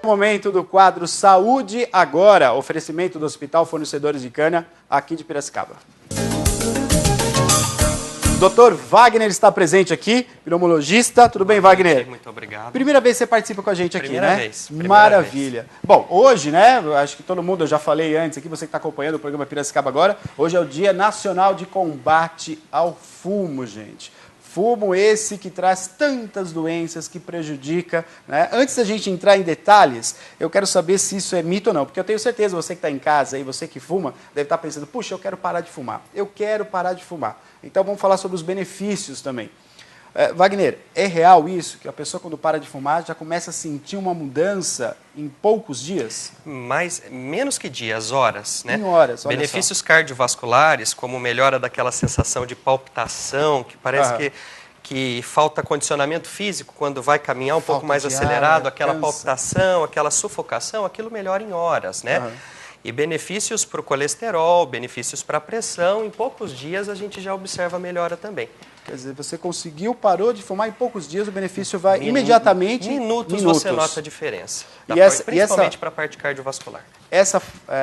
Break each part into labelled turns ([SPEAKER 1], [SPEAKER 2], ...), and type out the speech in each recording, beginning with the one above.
[SPEAKER 1] Momento do quadro Saúde Agora, oferecimento do Hospital Fornecedores de Cana, aqui de Piracicaba. Dr. Wagner está presente aqui, pneumologista. Tudo bem, Wagner?
[SPEAKER 2] Muito obrigado.
[SPEAKER 1] Primeira vez que você participa com a gente aqui,
[SPEAKER 2] Primeira
[SPEAKER 1] né?
[SPEAKER 2] vez. Primeira
[SPEAKER 1] Maravilha.
[SPEAKER 2] vez.
[SPEAKER 1] Bom, hoje, né, acho que todo mundo, eu já falei antes aqui, você que está acompanhando o programa Piracicaba Agora, hoje é o Dia Nacional de Combate ao Fumo, gente. Fumo esse que traz tantas doenças, que prejudica, né? Antes da gente entrar em detalhes, eu quero saber se isso é mito ou não, porque eu tenho certeza, você que está em casa aí, você que fuma, deve estar pensando, puxa, eu quero parar de fumar, eu quero parar de fumar. Então vamos falar sobre os benefícios também. Wagner, é real isso, que a pessoa quando para de fumar já começa a sentir uma mudança em poucos dias?
[SPEAKER 2] Menos que dias, horas, né?
[SPEAKER 1] Em horas, olha
[SPEAKER 2] Benefícios
[SPEAKER 1] só.
[SPEAKER 2] Cardiovasculares, como melhora daquela sensação de palpitação, que parece que falta condicionamento físico quando vai caminhar um pouco mais acelerado, aquela palpitação, aquela sufocação, aquilo melhora em horas, né? E benefícios para o colesterol, benefícios para a pressão, em poucos dias a gente já observa melhora também.
[SPEAKER 1] Quer dizer, você parou de fumar, em poucos dias o benefício vai imediatamente...
[SPEAKER 2] Minutos você nota a diferença, principalmente para a parte cardiovascular.
[SPEAKER 1] Essa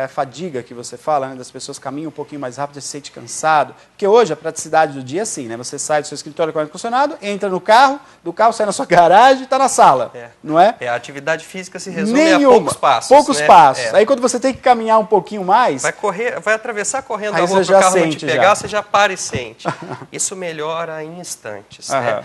[SPEAKER 1] fadiga que você fala, né, das pessoas caminham um pouquinho mais rápido, se sente cansado, porque hoje a praticidade do dia é assim, né? Você sai do seu escritório com o ar-condicionado, entra no carro, do carro sai na sua garagem e está na sala, não é?
[SPEAKER 2] A atividade física se resume a poucos passos.
[SPEAKER 1] Poucos passos. Aí quando você tem que caminhar um pouquinho mais...
[SPEAKER 2] Vai atravessar correndo a rua para o carro não te pegar, você já para e sente. Isso melhora em instantes, né?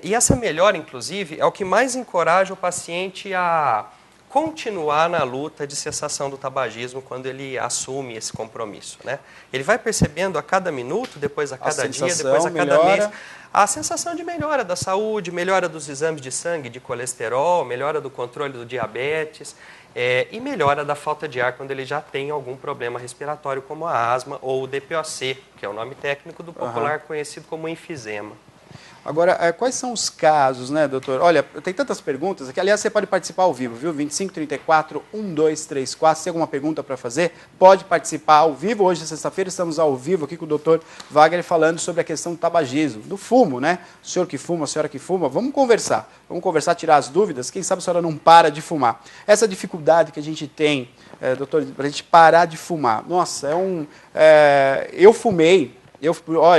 [SPEAKER 2] E essa melhora, inclusive, é o que mais encoraja o paciente a continuar na luta de cessação do tabagismo quando ele assume esse compromisso, né? Ele vai percebendo a cada minuto, depois a cada dia, depois a cada mês, a sensação de melhora da saúde, melhora dos exames de sangue, de colesterol, melhora do controle do diabetes e melhora da falta de ar quando ele já tem algum problema respiratório como a asma ou o DPOC, que é o nome técnico do popular conhecido como enfisema.
[SPEAKER 1] Agora, quais são os casos, né, doutor? Olha, tem tantas perguntas aqui. Aliás, você pode participar ao vivo, viu? 2534-1234. Se tem alguma pergunta para fazer, pode participar ao vivo. Hoje, sexta-feira, estamos ao vivo aqui com o doutor Wagner falando sobre a questão do tabagismo, do fumo, né? O senhor que fuma, a senhora que fuma. Vamos conversar, tirar as dúvidas. Quem sabe a senhora não para de fumar. Essa dificuldade que a gente tem, doutor, para a gente parar de fumar. Nossa, eu fumei. Eu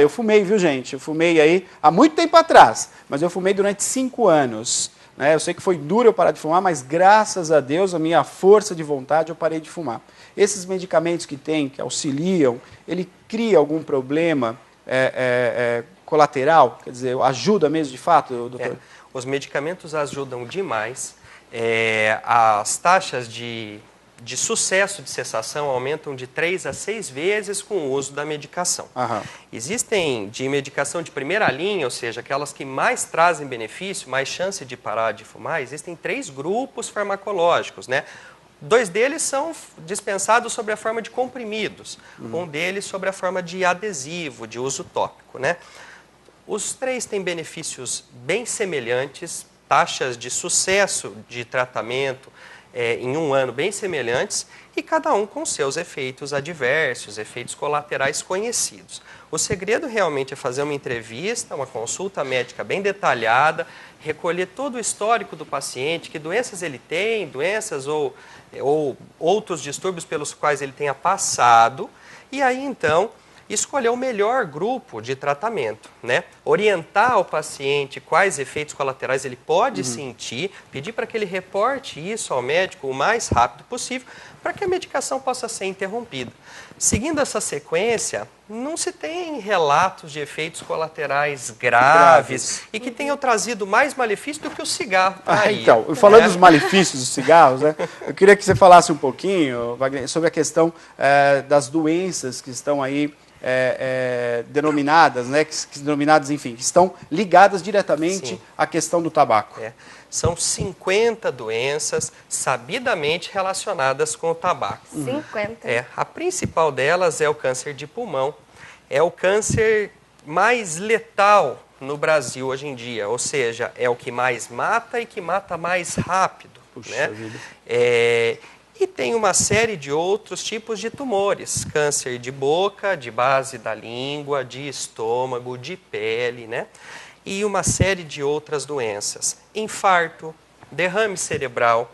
[SPEAKER 1] fumei, viu, gente? Eu fumei aí há muito tempo atrás, mas eu fumei durante 5 anos. Né? Eu sei que foi duro eu parar de fumar, mas graças a Deus, a minha força de vontade, eu parei de fumar. Esses medicamentos que tem, que auxiliam, ele cria algum problema colateral? Quer dizer, ajuda mesmo de fato, doutor?
[SPEAKER 2] Os medicamentos ajudam demais. As taxas de sucesso de cessação aumentam de 3 a 6 vezes com o uso da medicação. Existem de medicação de primeira linha, ou seja, aquelas que mais trazem benefício, mais chance de parar de fumar, existem 3 grupos farmacológicos, né? 2 deles são dispensados sob a forma de comprimidos, um deles sob a forma de adesivo, de uso tópico, né? Os 3 têm benefícios bem semelhantes, taxas de sucesso de tratamento em um ano bem semelhantes e cada um com seus efeitos adversos, efeitos colaterais conhecidos. O segredo realmente é fazer uma entrevista, uma consulta médica bem detalhada, recolher todo o histórico do paciente, que doenças ele tem, doenças ou outros distúrbios pelos quais ele tenha passado, e aí então escolher o melhor grupo de tratamento, né? Orientar o paciente quais efeitos colaterais ele pode sentir, pedir para que ele reporte isso ao médico o mais rápido possível, para que a medicação possa ser interrompida. Seguindo essa sequência, não se tem relatos de efeitos colaterais graves e que tenham trazido mais malefício do que o cigarro.
[SPEAKER 1] Então, falando dos malefícios dos cigarros, né, eu queria que você falasse um pouquinho, Wagner, sobre a questão das doenças que estão aí denominadas, né, enfim, que estão ligadas diretamente à questão do tabaco.
[SPEAKER 2] São 50 doenças sabidamente relacionadas com o tabaco.
[SPEAKER 3] 50?
[SPEAKER 2] A principal delas é o câncer de pulmão. É o câncer mais letal no Brasil hoje em dia, ou seja, é o que mais mata e que mata mais rápido.
[SPEAKER 1] Puxa vida.
[SPEAKER 2] E tem uma série de outros tipos de tumores, câncer de boca, de base da língua, de estômago, de pele, né? E uma série de outras doenças, infarto, derrame cerebral,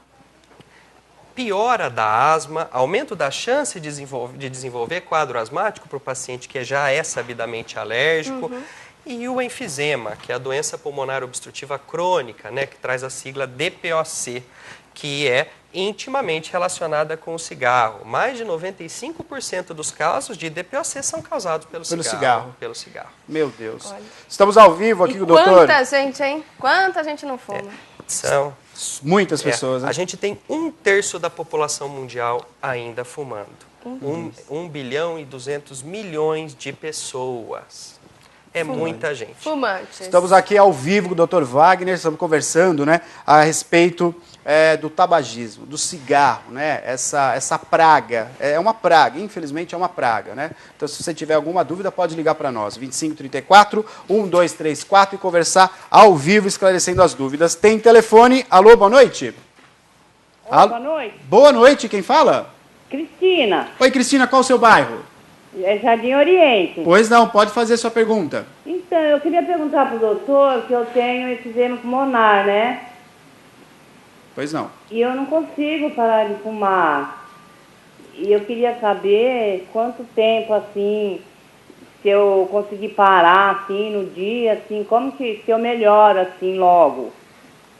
[SPEAKER 2] piora da asma, aumento da chance de desenvolver quadro asmático para o paciente que já é sabidamente alérgico, e o enfisema, que é a doença pulmonar obstrutiva crônica, né, que traz a sigla DPOC, que é intimamente relacionada com o cigarro. Mais de 95% dos casos de DPOC são causados pelo cigarro. Pelo cigarro.
[SPEAKER 1] Meu Deus. Olha. Estamos ao vivo aqui com o doutor.
[SPEAKER 3] Quanta gente, hein? Quanta gente não fuma.
[SPEAKER 2] São
[SPEAKER 1] muitas pessoas. Né?
[SPEAKER 2] A gente tem 1/3 da população mundial ainda fumando. 1 bilhão e 200 milhões de pessoas. É muita gente.
[SPEAKER 3] Fumantes.
[SPEAKER 1] Estamos aqui ao vivo com o Dr. Wagner, estamos conversando, né, a respeito do tabagismo, do cigarro, né, essa praga. É uma praga, infelizmente é uma praga, né? Então, se você tiver alguma dúvida, pode ligar para nós, 2534-1234 e conversar ao vivo, esclarecendo as dúvidas. Tem telefone. Alô, boa noite.
[SPEAKER 4] Alô, boa noite.
[SPEAKER 1] Boa noite, quem fala?
[SPEAKER 4] Cristina.
[SPEAKER 1] Oi, Cristina, qual o seu bairro?
[SPEAKER 4] É Jardim Oriente.
[SPEAKER 1] Pois não, pode fazer sua pergunta.
[SPEAKER 4] Então, eu queria perguntar para o doutor que eu tenho enfisema pulmonar, né?
[SPEAKER 1] Pois não.
[SPEAKER 4] E eu não consigo parar de fumar. E eu queria saber quanto tempo, assim, se eu conseguir parar, assim, no dia, assim, como que se eu melhoro, assim, logo?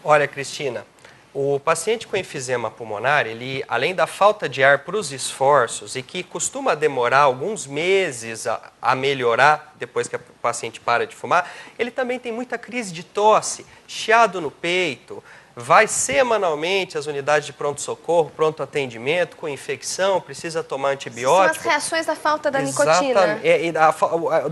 [SPEAKER 2] Olha, Cristina, o paciente com enfisema pulmonar, ele, além da falta de ar para os esforços e que costuma demorar alguns meses a melhorar depois que o paciente para de fumar, ele também tem muita crise de tosse, chiado no peito, vai semanalmente às unidades de pronto-socorro, pronto atendimento, com infecção, precisa tomar antibiótico.
[SPEAKER 3] São as reações da falta da nicotina.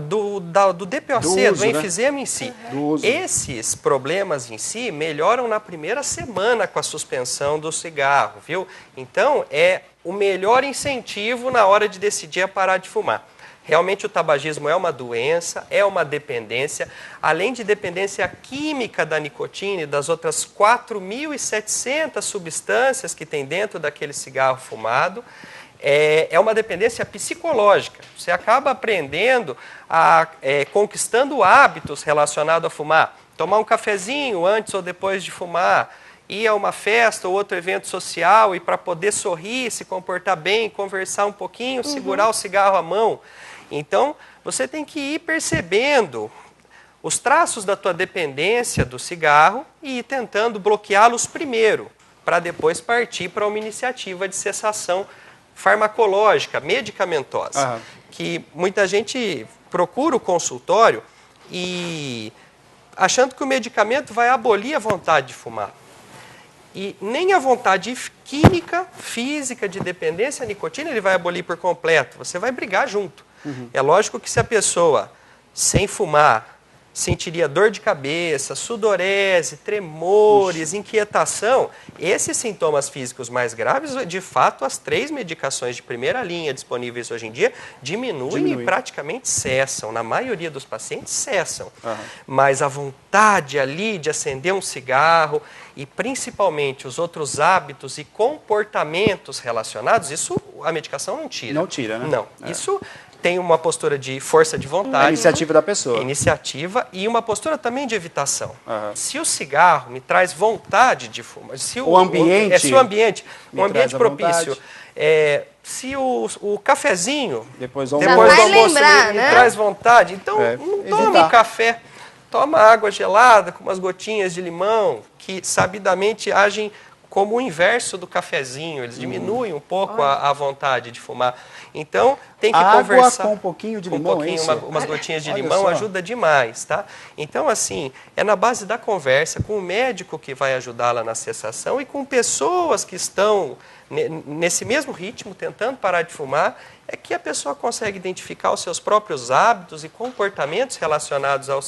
[SPEAKER 2] Do DPOC, do enfisema, né? Em si. Esses problemas em si melhoram na primeira semana com a suspensão do cigarro, viu? Então, é o melhor incentivo na hora de decidir a parar de fumar. Realmente o tabagismo é uma doença, é uma dependência, além de dependência química da nicotina e das outras 4.700 substâncias que tem dentro daquele cigarro fumado, é uma dependência psicológica. Você acaba aprendendo, conquistando hábitos relacionados a fumar. Tomar um cafezinho antes ou depois de fumar, ir a uma festa ou outro evento social e para poder sorrir, se comportar bem, conversar um pouquinho, segurar o cigarro à mão. Então, você tem que ir percebendo os traços da tua dependência do cigarro e ir tentando bloqueá-los primeiro, para depois partir para uma iniciativa de cessação farmacológica, medicamentosa. Que muita gente procura o consultório e achando que o medicamento vai abolir a vontade de fumar. E nem a vontade química, física, de dependência à nicotina, ele vai abolir por completo. Você vai brigar junto. É lógico que se a pessoa, sem fumar, sentiria dor de cabeça, sudorese, tremores, inquietação, esses sintomas físicos mais graves, de fato, as 3 medicações de primeira linha disponíveis hoje em dia diminuem e praticamente cessam. Na maioria dos pacientes, cessam. Mas a vontade ali de acender um cigarro e principalmente os outros hábitos e comportamentos relacionados, isso a medicação não tira.
[SPEAKER 1] Não tira, né?
[SPEAKER 2] Não. Isso tem uma postura de força de vontade.
[SPEAKER 1] A iniciativa da pessoa.
[SPEAKER 2] Iniciativa e uma postura também de evitação. Se o cigarro me traz vontade de fumar, se o ambiente um ambiente propício, se o cafezinho
[SPEAKER 1] depois
[SPEAKER 2] do almoço me traz vontade, então não toma café, toma água gelada com umas gotinhas de limão, que sabidamente agem como o inverso do cafezinho, eles diminuem um pouco a vontade de fumar. Então, tem que conversar.
[SPEAKER 1] Com um pouquinho de limão,
[SPEAKER 2] umas gotinhas de limão ajuda demais, tá? Então, assim, é na base da conversa com o médico que vai ajudá-la na cessação e com pessoas que estão nesse mesmo ritmo, tentando parar de fumar, é que a pessoa consegue identificar os seus próprios hábitos e comportamentos relacionados ao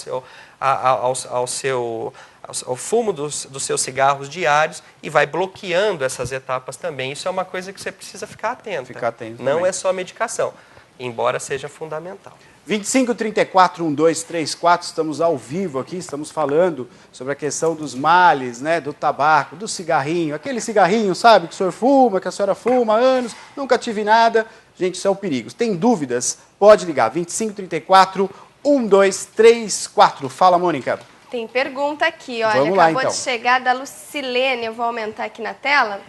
[SPEAKER 2] fumo dos seus cigarros diários e vai bloqueando essas etapas também. Isso é uma coisa que você precisa ficar atento. Não é só medicação, embora seja fundamental.
[SPEAKER 1] 2534-1234, estamos ao vivo aqui, estamos falando sobre a questão dos males, né, do tabaco, do cigarrinho, aquele cigarrinho, sabe, que o senhor fuma, que a senhora fuma há anos, nunca tive nada. Gente, isso é o perigo. Tem dúvidas? Pode ligar, 2534-1234. Fala, Mônica.
[SPEAKER 3] Tem pergunta aqui, olha,
[SPEAKER 1] Vamos lá,
[SPEAKER 3] acabou
[SPEAKER 1] então.
[SPEAKER 3] de chegar da Lucilene, eu vou aumentar aqui na tela.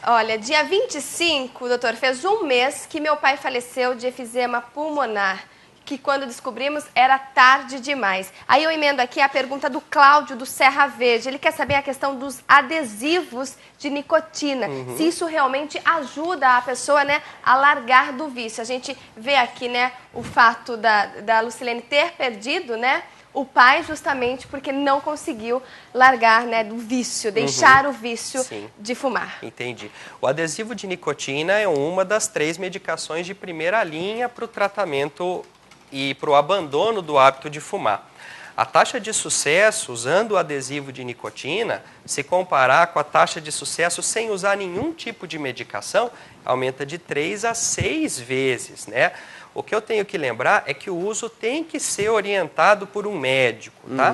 [SPEAKER 3] Olha, dia 25, doutor, fez um mês que meu pai faleceu de efizema pulmonar, que quando descobrimos era tarde demais. Aí eu emendo aqui a pergunta do Cláudio, do Serra Verde. Ele quer saber a questão dos adesivos de nicotina. Se isso realmente ajuda a pessoa, né, a largar do vício. A gente vê aqui, né, o fato da Lucilene ter perdido, né, o pai justamente porque não conseguiu largar, né, do vício, deixar o vício de fumar.
[SPEAKER 2] Entendi. O adesivo de nicotina é uma das 3 medicações de primeira linha para o tratamento e para o abandono do hábito de fumar. A taxa de sucesso usando o adesivo de nicotina, se comparar com a taxa de sucesso sem usar nenhum tipo de medicação, aumenta de 3 a 6 vezes, né? O que eu tenho que lembrar é que o uso tem que ser orientado por um médico, tá?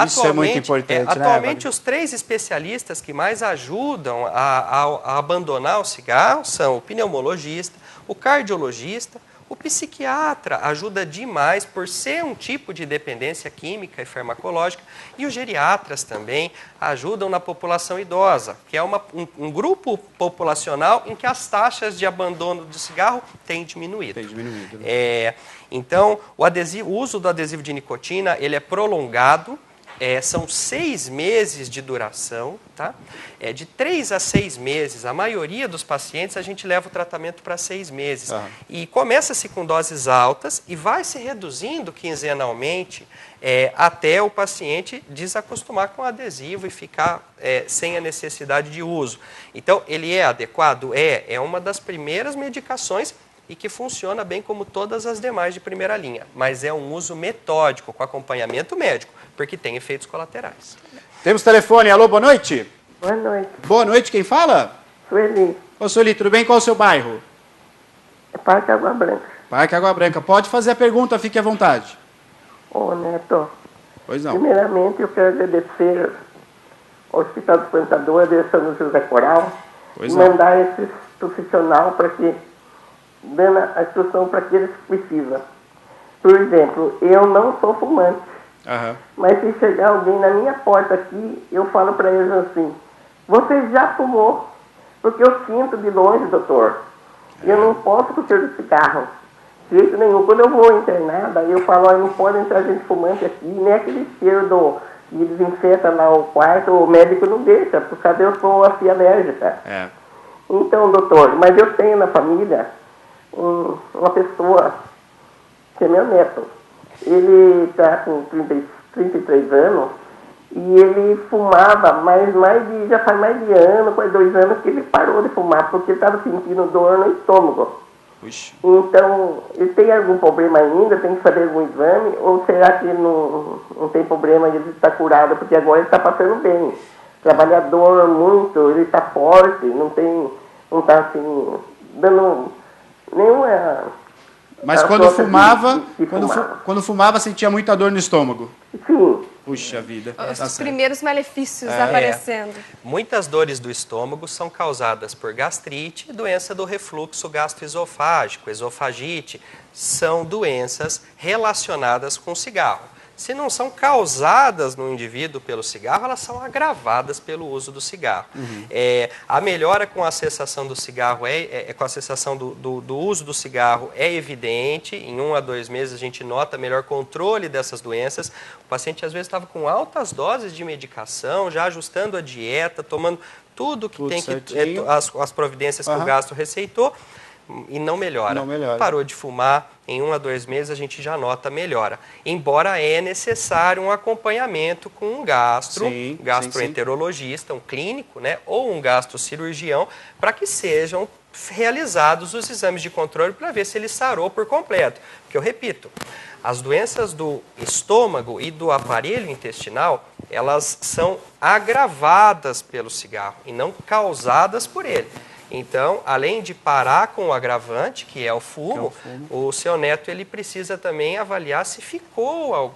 [SPEAKER 1] Isso é muito importante,
[SPEAKER 2] atualmente
[SPEAKER 1] né,
[SPEAKER 2] os 3 especialistas que mais ajudam a abandonar o cigarro são o pneumologista, o cardiologista, o psiquiatra ajuda demais por ser um tipo de dependência química e farmacológica, e os geriatras também ajudam na população idosa, que é um grupo populacional em que as taxas de abandono do cigarro têm diminuído. Né? Então, o uso do adesivo de nicotina ele é prolongado. São 6 meses de duração, tá? De 3 a 6 meses, a maioria dos pacientes a gente leva o tratamento para 6 meses. E começa-se com doses altas e vai se reduzindo quinzenalmente até o paciente desacostumar com o adesivo e ficar sem a necessidade de uso. Então, ele é adequado? É uma das primeiras medicações e que funciona bem como todas as demais de primeira linha, mas é um uso metódico, com acompanhamento médico, porque tem efeitos colaterais.
[SPEAKER 1] Temos telefone. Alô, boa noite.
[SPEAKER 5] Boa noite.
[SPEAKER 1] Boa noite, quem fala?
[SPEAKER 5] Sueli.
[SPEAKER 1] Ô, Sueli, tudo bem? Qual é o seu bairro?
[SPEAKER 5] É Parque Água Branca.
[SPEAKER 1] Parque Água Branca. Pode fazer a pergunta, fique à vontade.
[SPEAKER 5] Ô, Neto.
[SPEAKER 1] Pois não.
[SPEAKER 5] Primeiramente, eu quero agradecer ao Hospital do Plantador, a direção do José Coral, e mandar esse profissional para que dando a instrução para aqueles que precisam. Por exemplo, eu não sou fumante, mas se chegar alguém na minha porta aqui, eu falo para eles assim, você já fumou? Porque eu sinto de longe, doutor. Eu não posso com o cheiro de cigarro. De jeito nenhum. Quando eu vou internada, eu falo, não pode entrar gente fumante aqui, nem aquele cheiro que desinfeta lá o quarto, o médico não deixa, por causa eu sou assim alérgica. Então, doutor, mas eu tenho na família uma pessoa que é meu neto. Ele está com 33 anos e ele fumava, mas já faz mais de ano, quase 2 anos que ele parou de fumar, porque estava sentindo dor no estômago. Então, ele tem algum problema ainda? Tem que fazer algum exame? Ou será que não tem problema e ele está curado? Porque agora ele está passando bem. Trabalhador muito, ele está forte, não está assim, dando nenhuma...
[SPEAKER 1] Mas quando fumava, sentia muita dor no estômago?
[SPEAKER 5] Sim.
[SPEAKER 1] Puxa vida.
[SPEAKER 3] Os primeiros malefícios aparecendo.
[SPEAKER 2] Muitas dores do estômago são causadas por gastrite e doença do refluxo gastroesofágico, esofagite. São doenças relacionadas com o cigarro. Se não são causadas no indivíduo pelo cigarro, elas são agravadas pelo uso do cigarro. A melhora com a cessação do cigarro, com a cessação do uso do cigarro é evidente. Em 1 a 2 meses a gente nota melhor controle dessas doenças. O paciente às vezes estava com altas doses de medicação, já ajustando a dieta, tomando tudo que tem as providências que o gastro receitou. E não melhora. Parou de fumar, em 1 a 2 meses a gente já nota melhora. Embora é necessário um acompanhamento com um gastroenterologista, um clínico, né, ou um gastrocirurgião, para que sejam realizados os exames de controle para ver se ele sarou por completo. Porque eu repito, as doenças do estômago e do aparelho intestinal, elas são agravadas pelo cigarro e não causadas por ele. Então, além de parar com o agravante, que é o fumo, o seu neto ele precisa também avaliar se ficou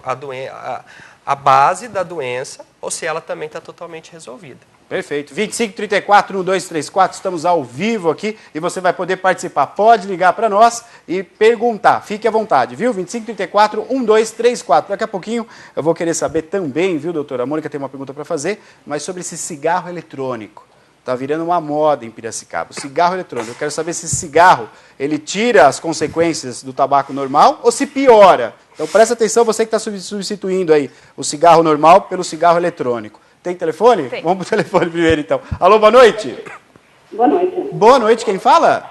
[SPEAKER 2] a base da doença ou se ela também está totalmente resolvida.
[SPEAKER 1] Perfeito. 2534-1234, estamos ao vivo aqui e você vai poder participar. Pode ligar para nós e perguntar. Fique à vontade, viu? 2534-1234. Daqui a pouquinho eu vou querer saber também, viu, doutora? A Mônica tem uma pergunta para fazer, mas sobre esse cigarro eletrônico. Está virando uma moda em Piracicaba. O cigarro eletrônico. Eu quero saber se esse cigarro, ele tira as consequências do tabaco normal ou se piora. Então presta atenção, você que está substituindo aí o cigarro normal pelo cigarro eletrônico. Tem telefone?
[SPEAKER 3] Tem.
[SPEAKER 1] Vamos para o telefone primeiro, então. Alô, boa noite.
[SPEAKER 6] Boa noite.
[SPEAKER 1] Boa noite, quem fala?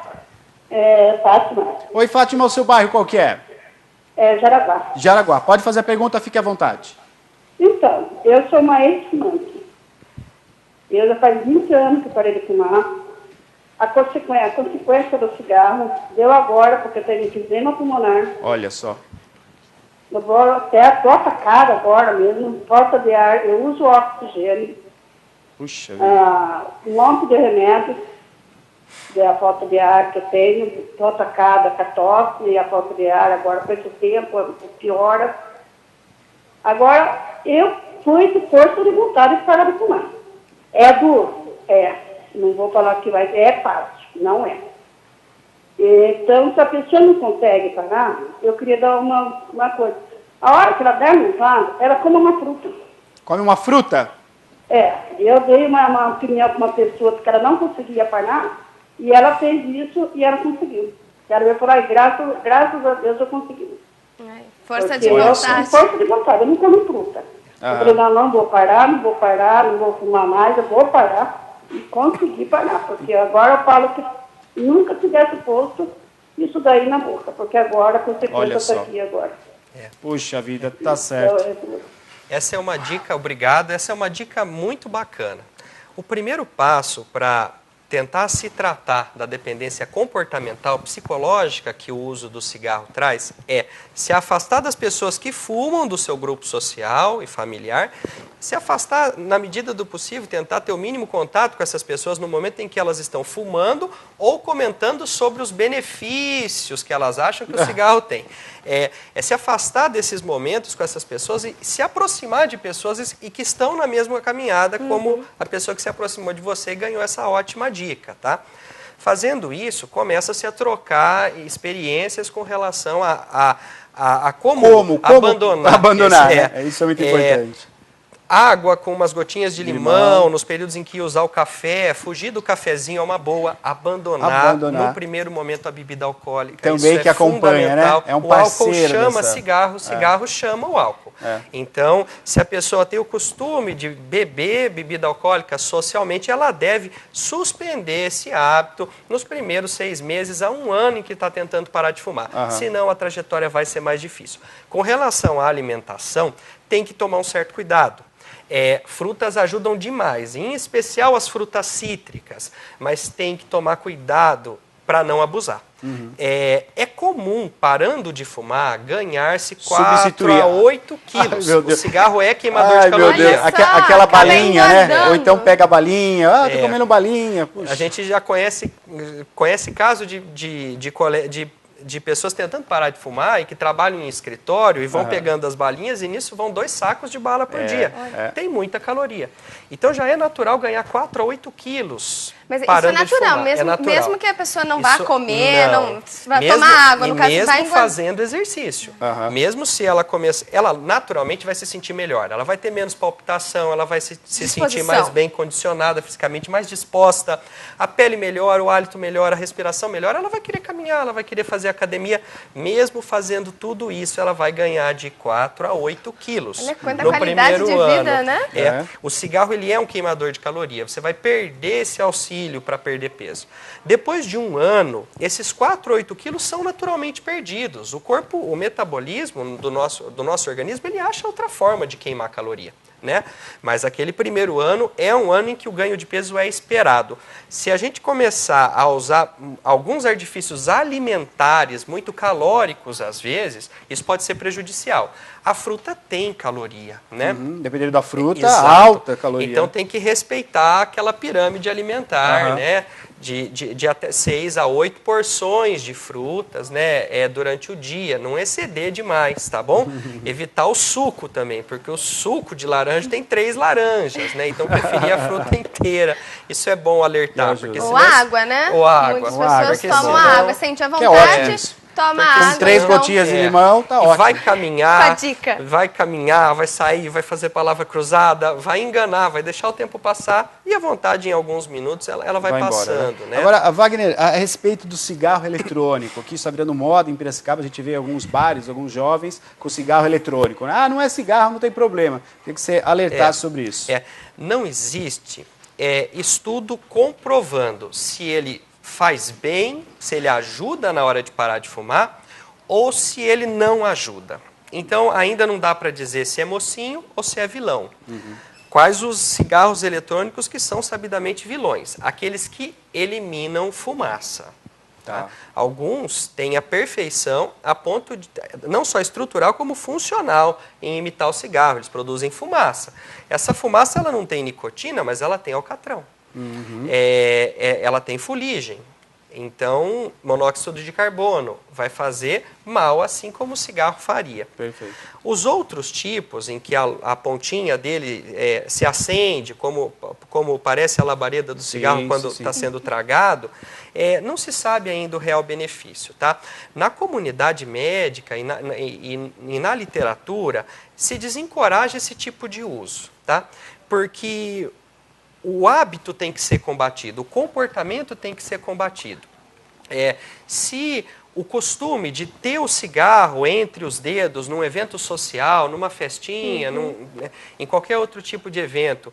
[SPEAKER 6] Fátima.
[SPEAKER 1] Oi, Fátima, o seu bairro qual que é?
[SPEAKER 6] Jaraguá.
[SPEAKER 1] Jaraguá. Pode fazer a pergunta, fique à vontade.
[SPEAKER 6] Então, eu sou uma ex-fumante. Eu já faz 20 anos que parei de fumar. A consequência do cigarro deu agora, porque eu tenho enfisema pulmonar.
[SPEAKER 1] Olha só.
[SPEAKER 6] Eu vou até estou atacada agora mesmo, falta de ar, eu uso oxigênio.
[SPEAKER 1] Puxa
[SPEAKER 6] Um monte de remédios da falta de ar que eu tenho, estou atacada com a tosse e a falta de ar, agora com esse tempo piora. Agora, eu fui de força de vontade de parar de fumar. É duro? Não vou falar que vai ser, é fácil, não é. Então, se a pessoa não consegue parar, eu queria dar uma coisa. A hora que ela der vontade, ela come uma fruta.
[SPEAKER 1] Come uma fruta?
[SPEAKER 6] Eu dei uma opinião para uma pessoa que ela não conseguia parar, e ela fez isso e ela conseguiu. Ela veio falar, graças a Deus eu consegui.
[SPEAKER 3] Força de vontade.
[SPEAKER 6] Força de vontade, eu não como fruta. Eu falei, não vou parar, não vou fumar mais, eu vou parar e consegui parar, porque agora eu falo que nunca tivesse posto isso daí na boca, porque agora a consequência está aqui agora.
[SPEAKER 1] Puxa vida, tá certo.
[SPEAKER 2] Essa é uma dica, obrigado, essa é uma dica muito bacana. O primeiro passo para tentar se tratar da dependência comportamental, psicológica que o uso do cigarro traz é se afastar das pessoas que fumam do seu grupo social e familiar, se afastar na medida do possível, tentar ter o mínimo contato com essas pessoas no momento em que elas estão fumando ou comentando sobre os benefícios que elas acham que o cigarro tem. É se afastar desses momentos com essas pessoas e se aproximar de pessoas e que estão na mesma caminhada como a pessoa que se aproximou de você e ganhou essa ótima dica, tá? Fazendo isso, começa-se a trocar experiências com relação a como
[SPEAKER 1] abandonar. Isso é muito importante.
[SPEAKER 2] Água com umas gotinhas de limão, nos períodos em que usar o café, fugir do cafezinho é uma boa, abandonar no primeiro momento a bebida alcoólica.
[SPEAKER 1] Também
[SPEAKER 2] isso
[SPEAKER 1] que acompanha, né? É um parceiro.
[SPEAKER 2] O álcool chama cigarro, o cigarro chama o álcool. Então, se a pessoa tem o costume de beber bebida alcoólica socialmente, ela deve suspender esse hábito nos primeiros 6 meses a 1 ano em que está tentando parar de fumar. Senão, a trajetória vai ser mais difícil. Com relação à alimentação, tem que tomar um certo cuidado. Frutas ajudam demais, em especial as frutas cítricas, mas tem que tomar cuidado para não abusar. É comum, parando de fumar, ganhar-se 4 a 8 quilos. O cigarro é queimador de caloria.
[SPEAKER 1] Aquela balinha, né? Ou então pega a balinha, tô comendo balinha. Puxa.
[SPEAKER 2] A gente já conhece caso de pessoas tentando parar de fumar e que trabalham em escritório e vão pegando as balinhas e nisso vão 2 sacos de bala por dia. Tem muita caloria. Então já é natural ganhar 4 a 8 quilos.
[SPEAKER 3] Mas isso é natural, mesmo que a pessoa não vá comer, não vai tomar água, no caso,
[SPEAKER 2] mesmo fazendo exercício. Mesmo se ela começa, ela naturalmente vai se sentir melhor. Ela vai ter menos palpitação, ela vai se sentir mais bem condicionada, fisicamente mais disposta, a pele melhora, o hálito melhora, a respiração melhora, ela vai querer caminhar, ela vai querer fazer academia. Mesmo fazendo tudo isso, ela vai ganhar de 4 a 8 quilos.
[SPEAKER 3] Olha quanta qualidade de vida,
[SPEAKER 2] né? O cigarro, ele é um queimador de caloria. Você vai perder esse auxílio para perder peso. Depois de 1 ano, esses 4 a 8 quilos são naturalmente perdidos. O corpo, o metabolismo do nosso organismo, ele acha outra forma de queimar caloria, né? Mas aquele primeiro ano é um ano em que o ganho de peso é esperado. Se a gente começar a usar alguns artifícios alimentares muito calóricos, às vezes, isso pode ser prejudicial. A fruta tem caloria, né?
[SPEAKER 1] Dependendo da fruta, alta caloria.
[SPEAKER 2] Então tem que respeitar aquela pirâmide alimentar, né? de até 6 a 8 porções de frutas, né, durante o dia, não exceder demais, tá bom? Evitar o suco também, porque o suco de laranja tem 3 laranjas, né, então preferir a fruta inteira. Isso é bom alertar. Porque
[SPEAKER 3] ou água, né?
[SPEAKER 2] Ou água.
[SPEAKER 3] Muitas pessoas tomam água, sente a vontade, toma
[SPEAKER 1] com
[SPEAKER 3] água.
[SPEAKER 1] 3 gotinhas de limão, tá ótimo.
[SPEAKER 2] Vai caminhar,
[SPEAKER 3] dica.
[SPEAKER 2] vai caminhar, vai sair, vai fazer palavra cruzada, vai enganar, vai deixar o tempo passar e a vontade em alguns minutos ela vai passando.
[SPEAKER 1] Embora,
[SPEAKER 2] né?
[SPEAKER 1] Agora, Wagner, a respeito do cigarro eletrônico, que está virando moda em Piracicaba, a gente vê alguns bares, alguns jovens com cigarro eletrônico. Ah, não é cigarro, não tem problema. Tem que ser alertado sobre isso.
[SPEAKER 2] Não existe estudo comprovando se ele faz bem, se ele ajuda na hora de parar de fumar ou se ele não ajuda. Então, ainda não dá para dizer se é mocinho ou se é vilão. Quais os cigarros eletrônicos que são sabidamente vilões? Aqueles que eliminam fumaça. Tá? Alguns têm a perfeição a ponto de, não só estrutural, como funcional em imitar o cigarro. Eles produzem fumaça. Essa fumaça ela não tem nicotina, mas ela tem alcatrão. Ela tem fuligem. Então, monóxido de carbono vai fazer mal, assim como o cigarro faria.
[SPEAKER 1] Perfeito.
[SPEAKER 2] Os outros tipos, em que a pontinha dele se acende, como parece a labareda do cigarro quando está sendo tragado, não se sabe ainda o real benefício. Tá? Na comunidade médica e na literatura, se desencoraja esse tipo de uso. Tá? Porque o hábito tem que ser combatido, o comportamento tem que ser combatido. Se o costume de ter o cigarro entre os dedos num evento social, numa festinha, em qualquer outro tipo de evento,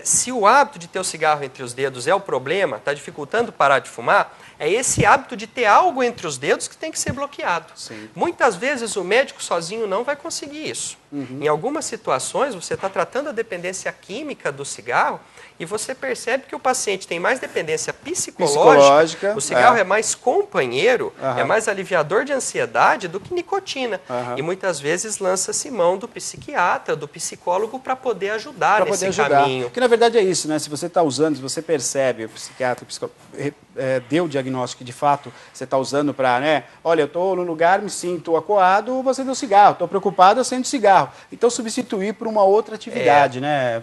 [SPEAKER 2] se o hábito de ter o cigarro entre os dedos é o problema, está dificultando parar de fumar, é esse hábito de ter algo entre os dedos que tem que ser bloqueado.
[SPEAKER 1] Sim.
[SPEAKER 2] Muitas vezes o médico sozinho não vai conseguir isso. Em algumas situações, você está tratando a dependência química do cigarro e você percebe que o paciente tem mais dependência psicológica. O cigarro é mais companheiro, é mais aliviador de ansiedade do que nicotina. E muitas vezes lança-se mão do psiquiatra, do psicólogo para poder ajudar nesse caminho.
[SPEAKER 1] Porque na verdade é isso, né? Se você está usando, se você percebe, o psiquiatra, o psicólogo deu o diagnóstico que de fato você está usando para, né? Olha, eu estou no lugar, me sinto acuado, você deu cigarro. Estou preocupado, eu acendo cigarro. Então substituir por uma outra atividade, né?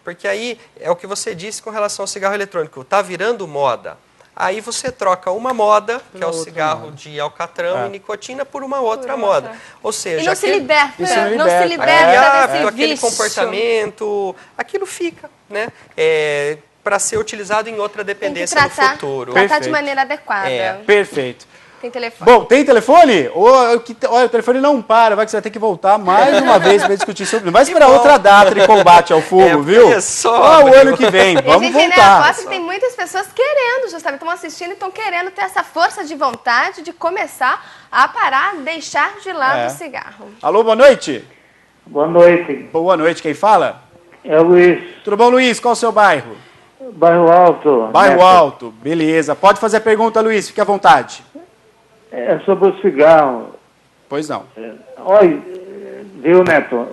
[SPEAKER 2] Porque aí é o que você disse com relação ao cigarro eletrônico. Está virando moda. Aí você troca uma moda, que é o cigarro de alcatrão e nicotina, por uma outra moda. Ou seja,
[SPEAKER 3] e não se liberta, não se liberta desse
[SPEAKER 2] aquele comportamento, aquilo fica, né? Para ser utilizado em outra dependência no futuro.
[SPEAKER 3] Tratar de maneira adequada.
[SPEAKER 1] Perfeito.
[SPEAKER 3] Tem telefone.
[SPEAKER 1] Bom, tem telefone? Olha, o telefone não para, vai que você vai ter que voltar mais uma vez para discutir sobre. Vai esperar outra data de combate ao fumo, viu? Só o ano que vem, vamos voltar.
[SPEAKER 3] Eu aposto que tem muitas pessoas querendo, justamente, estão assistindo e estão querendo ter essa força de vontade de começar a parar, deixar de lado o cigarro.
[SPEAKER 1] Alô, boa noite.
[SPEAKER 7] Boa noite.
[SPEAKER 1] Boa noite, quem fala?
[SPEAKER 7] É o Luiz.
[SPEAKER 1] Tudo bom, Luiz? Qual é o seu bairro?
[SPEAKER 7] Bairro Alto.
[SPEAKER 1] Bairro Alto, beleza. Pode fazer a pergunta, Luiz, fique à vontade.
[SPEAKER 7] É sobre o cigarro.
[SPEAKER 1] Pois não.
[SPEAKER 7] Olha, viu, Neto?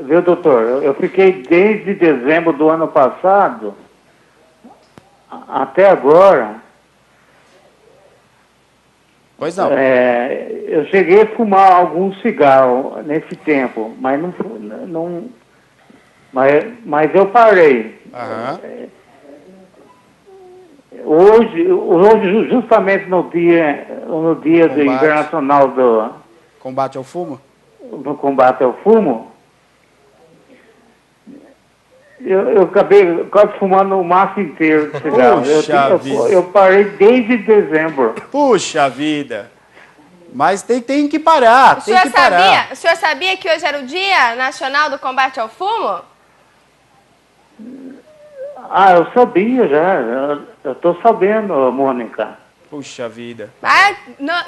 [SPEAKER 7] Viu, doutor? Eu fiquei desde dezembro do ano passado até agora.
[SPEAKER 1] Pois não.
[SPEAKER 7] Eu cheguei a fumar algum cigarro nesse tempo, mas mas eu parei. Hoje, justamente no dia do internacional do
[SPEAKER 1] combate ao fumo,
[SPEAKER 7] eu acabei quase fumando o maço inteiro de cigarro. Eu parei desde dezembro.
[SPEAKER 1] Puxa vida! Mas tem que parar,
[SPEAKER 3] O senhor sabia que hoje era o Dia Nacional do Combate ao Fumo?
[SPEAKER 7] Eu sabia já. Eu estou sabendo, Mônica.
[SPEAKER 1] Puxa vida.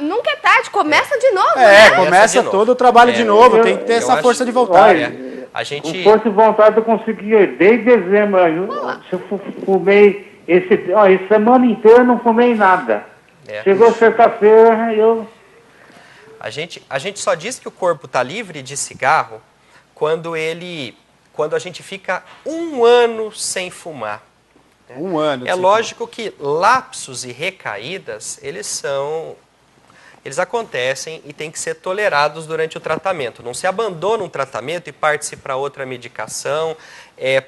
[SPEAKER 3] Nunca é tarde, começa de novo, né?
[SPEAKER 1] Começa todo o trabalho de novo, tem que ter essa força de vontade.
[SPEAKER 7] Com força de vontade eu consegui, desde dezembro, eu fumei semana inteira eu não fumei nada. Chegou sexta-feira,
[SPEAKER 2] A gente só diz que o corpo está livre de cigarro quando a gente fica 1 ano sem fumar.
[SPEAKER 1] Um ano.
[SPEAKER 2] É lógico que lapsos e recaídas, eles acontecem e têm que ser tolerados durante o tratamento. Não se abandona um tratamento e parte-se para outra medicação,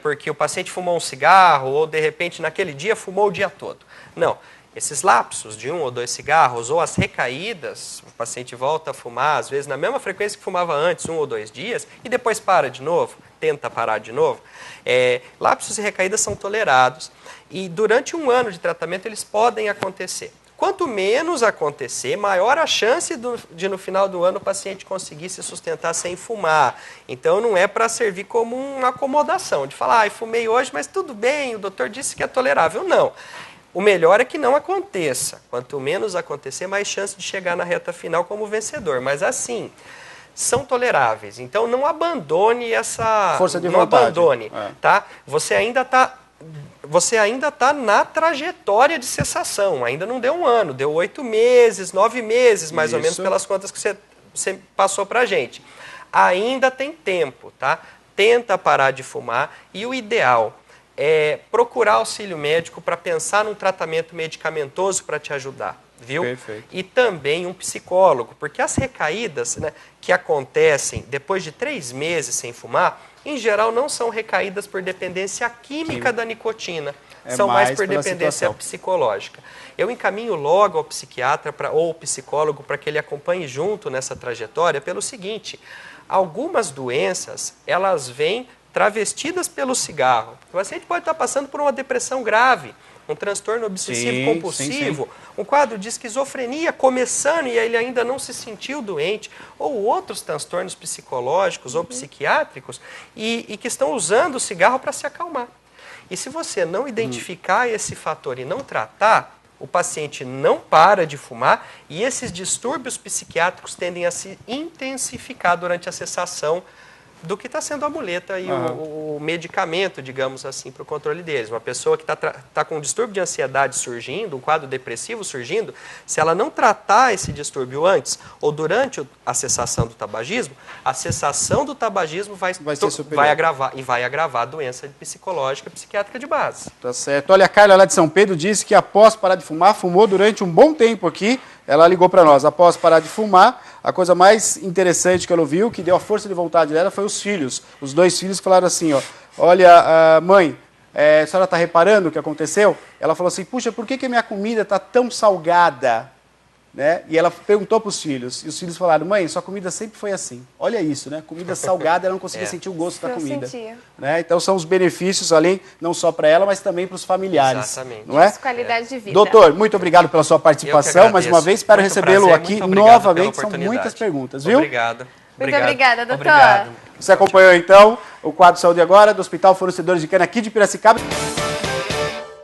[SPEAKER 2] porque o paciente fumou um cigarro ou, de repente, naquele dia fumou o dia todo. Não. Esses lapsos de 1 ou 2 cigarros ou as recaídas, o paciente volta a fumar, às vezes na mesma frequência que fumava antes, 1 ou 2 dias, e depois para de novo, tenta parar de novo. Lapsos e recaídas são tolerados e durante 1 ano de tratamento eles podem acontecer. Quanto menos acontecer, maior a chance de no final do ano o paciente conseguir se sustentar sem fumar. Então não é para servir como uma acomodação, de falar, fumei hoje, mas tudo bem, o doutor disse que é tolerável. Não. O melhor é que não aconteça. Quanto menos acontecer, mais chance de chegar na reta final como vencedor. Mas assim, são toleráveis. Então não abandone essa...
[SPEAKER 1] Força de
[SPEAKER 2] vontade. Não abandone,
[SPEAKER 1] tá?
[SPEAKER 2] Você ainda está na trajetória de cessação. Ainda não deu 1 ano, deu 8 meses, 9 meses, mais ou menos, pelas contas que você passou para a gente. Ainda tem tempo, tá? Tenta parar de fumar e o ideal procurar auxílio médico para pensar num tratamento medicamentoso para te ajudar, viu?
[SPEAKER 1] Perfeito.
[SPEAKER 2] E também um psicólogo, porque as recaídas, né, que acontecem depois de 3 meses sem fumar, em geral não são recaídas por dependência química da nicotina, são mais por dependência psicológica. Eu encaminho logo ao psiquiatra ou ao psicólogo para que ele acompanhe junto nessa trajetória pelo seguinte: algumas doenças, elas vêm travestidas pelo cigarro. O paciente pode estar passando por uma depressão grave, um transtorno obsessivo-compulsivo, um quadro de esquizofrenia começando e ele ainda não se sentiu doente, ou outros transtornos psicológicos ou psiquiátricos e que estão usando o cigarro para se acalmar. E se você não identificar esse fator e não tratar, o paciente não para de fumar e esses distúrbios psiquiátricos tendem a se intensificar durante a cessação do que está sendo a muleta e o medicamento, digamos assim, para o controle deles. Uma pessoa que está com um distúrbio de ansiedade surgindo, um quadro depressivo surgindo, se ela não tratar esse distúrbio antes ou durante a cessação do tabagismo, a cessação do tabagismo vai agravar a doença psicológica e psiquiátrica de base.
[SPEAKER 1] Tá certo. Olha, a Carla lá de São Pedro disse que após parar de fumar, fumou durante um bom tempo aqui. Ela ligou para nós, após parar de fumar, a coisa mais interessante que ela ouviu, que deu a força de vontade dela, foi os filhos. Os 2 filhos falaram assim, olha, mãe, a senhora está reparando o que aconteceu? Ela falou assim, puxa, por que a minha comida está tão salgada? Né? E ela perguntou para os filhos, e os filhos falaram, mãe, sua comida sempre foi assim. Olha isso, né? Comida salgada, ela não conseguia sentir o gosto da comida. Né? Então são os benefícios, além, não só para ela, mas também para os familiares.
[SPEAKER 2] Exatamente.
[SPEAKER 1] Não é?
[SPEAKER 3] Qualidade de vida.
[SPEAKER 1] Doutor, muito obrigado pela sua participação, mais uma vez, espero recebê-lo aqui novamente, são muitas perguntas, viu?
[SPEAKER 2] Obrigado.
[SPEAKER 3] Muito obrigada, doutor.
[SPEAKER 2] Obrigado.
[SPEAKER 1] Você acompanhou então o quadro Saúde Agora, do Hospital Fornecedores de Cana aqui de Piracicaba.